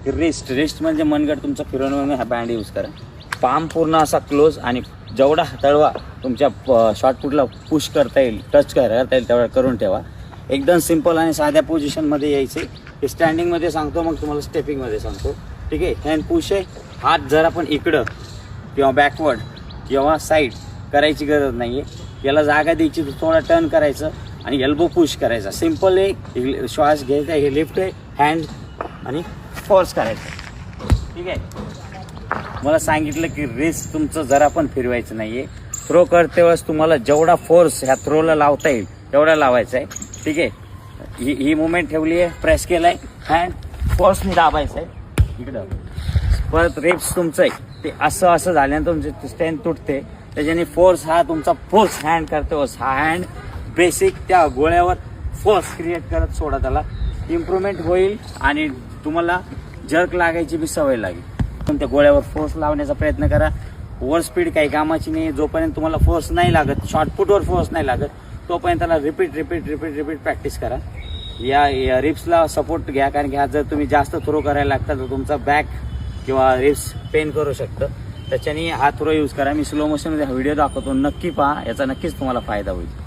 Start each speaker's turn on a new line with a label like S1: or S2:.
S1: की रिस्ट म्हणजे मनगट तुमचा फिरवणं म्हणून हा बँड यूज करा. पाम पूर्ण असा क्लोज आणि जेवढा तळवा तुमच्या शॉर्टपुटला पुश करता येईल, टच करता येईल तेवढा करून ठेवा. एकदम सिंपल आणि साध्या पोझिशनमध्ये यायचे. हे स्टँडिंगमध्ये सांगतो, मग तुम्हाला स्टेपिंगमध्ये सांगतो. ठीक आहे. हँड पुश आहे. हात जर आपण इकडं किंवा बॅकवर्ड किंवा साईड करायची गरज नाही आहे. याला जागा द्यायची, तर थोडा टर्न करायचं आणि एल्बो पुश करायचा. सिंपल आहे. श्वास घ्यायचा, हे लिफ्ट आहे, हँड आणि फोर्स करायचा. ठीक आहे. मला सांगितलं की रिस्ट तुमचं जरा पण फिरवायचं नाही आहे. थ्रो करते वेळेस तुम्हाला जेवढा फोर्स ह्या थ्रोला लावता येईल तेवढा लावायचा आहे. ठीक आहे. ही मुवमेंट ठेवली आहे, प्रेस केला आहे, हँड फोर्सने दाबायचं आहे इकडं. परत रिप्स तुमचं आहे ते असं झाल्यानंतर तुमची स्ट्रेंथ तुटते. त्याच्याने फोर्स हा तुमचा फोर्स हँड करतो. हा हँड बेसिक त्या गोळ्यावर फोर्स क्रिएट करत सोडा. त्याला इम्प्रूव्हमेंट होईल आणि तुम्हाला जर्क लागायची बी सवय लागेल. पण त्या गोळ्यावर फोर्स लावण्याचा प्रयत्न करा. ओव्हर स्पीड काही कामाची नाही. जोपर्यंत तुम्हाला फोर्स नाही लागत, शॉर्टपुटवर फोर्स नाही लागत, तोपर्यंत त्याला रिपीट प्रॅक्टिस करा. या रिप्सला सपोर्ट घ्या, कारण की हा जर तुम्ही जास्त थ्रो करायला लागता तर तुमचा बॅक किंवा रिप्स पेन करू शकतं. त्याच्याने हा थ्रो यूज करा. मी स्लो मोशनमध्ये हा व्हिडिओ दाखवतो, नक्की पहा. याचा नक्कीच तुम्हाला फायदा होईल.